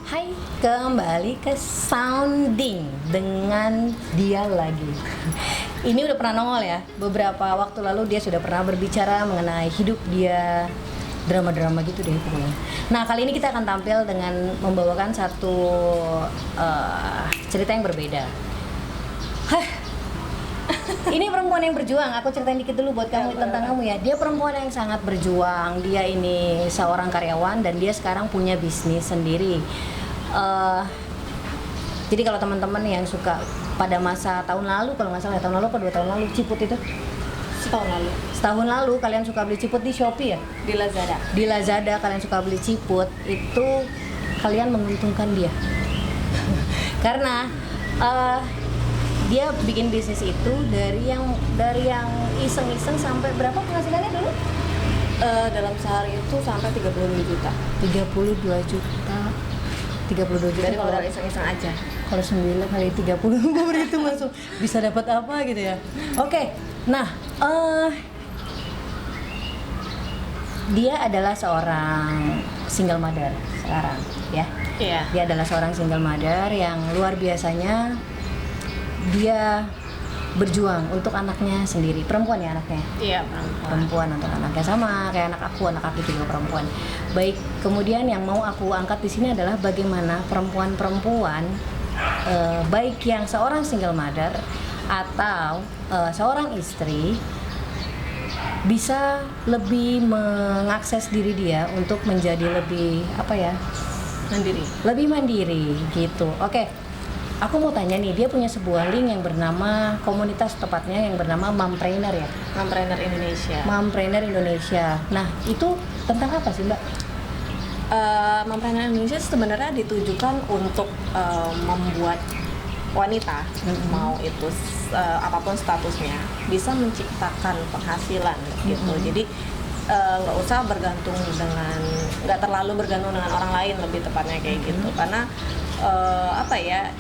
Hai, kembali ke Sounding dengan dia lagi. Ini udah pernah nongol ya. Beberapa waktu lalu dia sudah pernah berbicara mengenai hidup dia, drama-drama gitu deh pokoknya. Nah, kali ini kita akan tampil dengan membawakan satu cerita yang berbeda. Hah. Ini perempuan yang berjuang. Aku ceritain dikit dulu buat kamu tentang kamu ya. Dia perempuan yang sangat berjuang. Dia ini seorang karyawan dan dia sekarang punya bisnis sendiri. Jadi kalau teman-teman yang suka pada masa tahun lalu, kalau nggak salah tahun lalu atau 2 tahun lalu, Ciput itu setahun lalu kalian suka beli Ciput di Shopee ya? Di Lazada kalian suka beli Ciput, itu kalian menguntungkan dia. Karena dia bikin bisnis itu dari yang iseng-iseng sampai berapa penghasilannya dulu? Dalam sehari itu sampai 32 juta. 32 juta. Jadi kalau dari iseng-iseng aja. Kalau 9 kali 30 gue berhitung langsung bisa dapat apa gitu ya. Oke. Nah, dia adalah seorang single mother sekarang ya. Iya. Dia adalah seorang single mother yang luar biasanya. Dia berjuang untuk anaknya sendiri. Perempuan ya anaknya? Iya, Perempuan untuk anaknya, sama kayak anak aku juga perempuan. Baik, kemudian yang mau aku angkat di sini adalah bagaimana perempuan-perempuan baik yang seorang single mother atau seorang istri bisa lebih mengakses diri dia untuk menjadi lebih lebih mandiri gitu. Oke. Aku mau tanya nih, dia punya sebuah link yang bernama komunitas, tepatnya yang bernama Mompreneur ya? Mompreneur Indonesia. Nah, itu tentang apa sih, Mbak? Mompreneur Indonesia sebenarnya ditujukan untuk membuat wanita, mau itu apapun statusnya, bisa menciptakan penghasilan gitu. Jadi nggak terlalu bergantung dengan orang lain, lebih tepatnya kayak gitu. Karena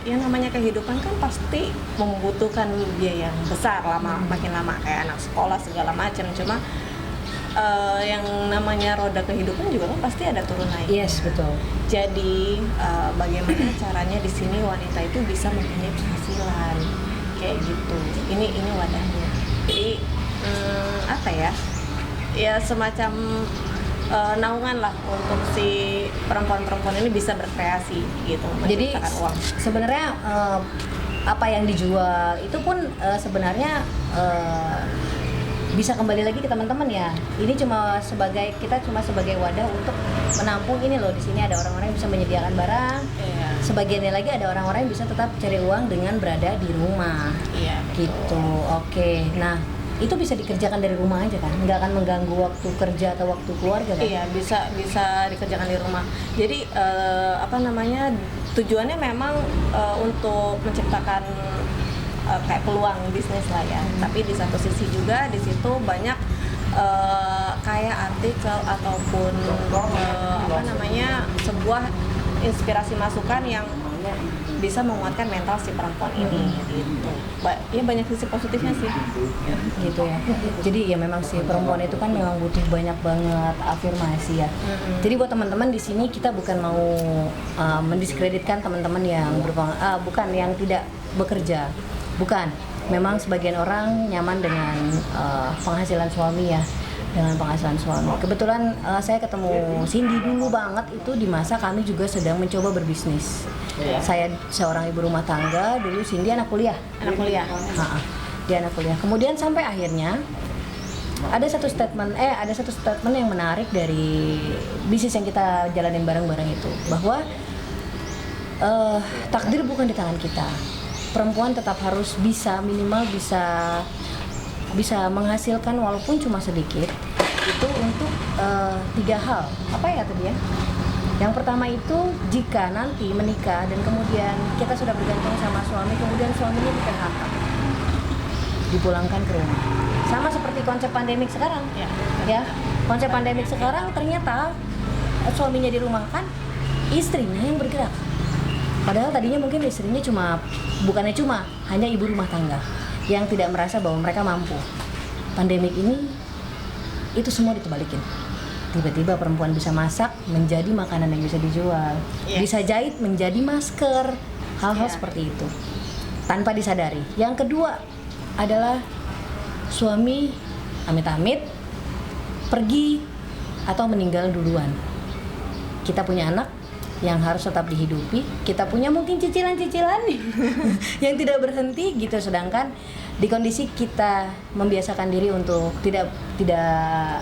yang namanya kehidupan kan pasti membutuhkan biaya yang besar makin lama, kayak anak sekolah segala macam. Cuma yang namanya roda kehidupan juga kan pasti ada turun naik. Yes, betul. Jadi bagaimana caranya di sini wanita itu bisa mempunyai penghasilan kayak gitu. Ini wadahnya. Jadi ya semacam naungan lah untuk si perempuan-perempuan ini bisa berkreasi gitu, jadi uang. Sebenarnya apa yang dijual itu pun sebenarnya bisa kembali lagi ke teman-teman ya. Ini kita cuma sebagai wadah untuk menampung ini loh, di sini ada orang-orang yang bisa menyediakan barang. Iya. Sebagiannya lagi ada orang-orang yang bisa tetap cari uang dengan berada di rumah. Iya, gitu. Oke. Nah, itu bisa dikerjakan dari rumah aja kan? Nggak akan mengganggu waktu kerja atau waktu keluarga kan? Iya, bisa dikerjakan di rumah. Jadi tujuannya memang untuk menciptakan kayak peluang bisnis lah ya. Tapi di satu sisi juga di situ banyak kayak artikel ataupun sebuah inspirasi masukan yang bisa menguatkan mental si perempuan ini gitu. Ya banyak sisi positifnya sih. Gitu ya. Jadi ya memang si perempuan itu kan memang butuh banyak banget afirmasi ya. Jadi buat teman-teman di sini kita bukan mau mendiskreditkan teman-teman yang bukan yang tidak bekerja. Bukan. Memang sebagian orang nyaman dengan penghasilan suami ya. Dengan penghasilan suami. Kebetulan saya ketemu Cindy dulu banget itu di masa kami juga sedang mencoba berbisnis. Yeah. Saya seorang ibu rumah tangga, dulu Cindy anak kuliah. Dia anak kuliah. Kemudian sampai akhirnya ada satu statement yang menarik dari bisnis yang kita jalanin bareng-bareng itu, bahwa takdir bukan di tangan kita. Perempuan tetap harus minimal bisa menghasilkan walaupun cuma sedikit itu untuk 3 hal. Apa ya tadi ya? Yang pertama itu jika nanti menikah dan kemudian kita sudah bergantung sama suami, kemudian suaminya di PHK, dipulangkan ke rumah. Sama seperti konsep pandemik sekarang. Ya. Konsep pandemik sekarang ternyata suaminya di rumah kan, istrinya yang bergerak. Padahal tadinya mungkin istrinya hanya ibu rumah tangga yang tidak merasa bahwa mereka mampu. Pandemik ini itu semua ditebalikin. tiba-tiba perempuan bisa masak menjadi makanan yang bisa dijual, Yes. bisa jahit menjadi masker, hal-hal Iya. seperti itu tanpa disadari. Yang kedua adalah suami amit-amit pergi atau meninggal duluan. Kita punya anak yang harus tetap dihidupi, kita punya mungkin cicilan-cicilan yang tidak berhenti gitu, sedangkan di kondisi kita membiasakan diri untuk tidak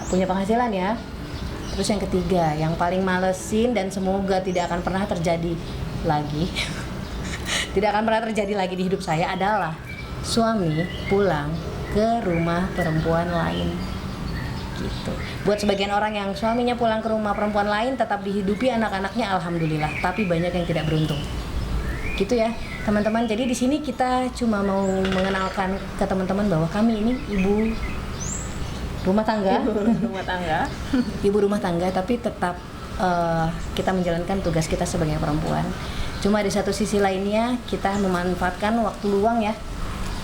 punya penghasilan ya. Terus yang ketiga, yang paling malesin dan semoga tidak akan pernah terjadi lagi tidak akan pernah terjadi lagi di hidup saya adalah suami pulang ke rumah perempuan lain gitu. Buat sebagian orang yang suaminya pulang ke rumah perempuan lain tetap dihidupi anak-anaknya, alhamdulillah, tapi banyak yang tidak beruntung. Gitu ya, teman-teman. Jadi di sini kita cuma mau mengenalkan ke teman-teman bahwa kami ini ibu rumah tangga. Ibu rumah tangga. Ibu rumah tangga, tapi tetap kita menjalankan tugas kita sebagai perempuan. Cuma di satu sisi lainnya kita memanfaatkan waktu luang ya,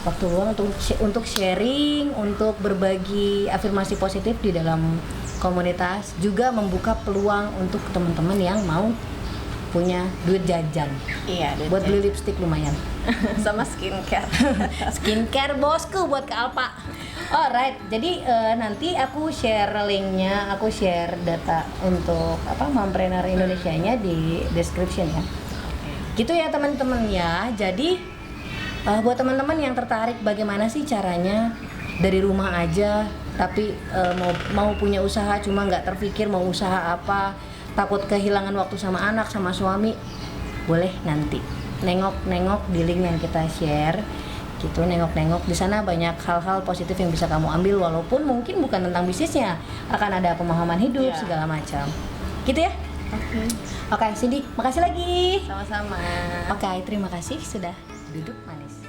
waktu luang untuk sharing, untuk berbagi afirmasi positif di dalam komunitas, juga membuka peluang untuk teman-teman yang mau punya duit jajan Iya, buat beli lipstick lumayan. sama skincare. Skincare bosku buat ke Alpa. Alright, jadi nanti aku share linknya, aku share data untuk Mompreneur Indonesia-nya di description ya. Gitu ya teman-teman ya. Jadi buat teman-teman yang tertarik bagaimana sih caranya dari rumah aja tapi mau punya usaha cuma nggak terpikir mau usaha apa, takut kehilangan waktu sama anak sama suami, boleh nanti nengok di link yang kita share gitu, nengok di sana banyak hal-hal positif yang bisa kamu ambil, walaupun mungkin bukan tentang bisnisnya, akan ada pemahaman hidup segala macam gitu ya. Oke, Cindy, makasih lagi. Sama-sama. Oke, terima kasih sudah duduk manis.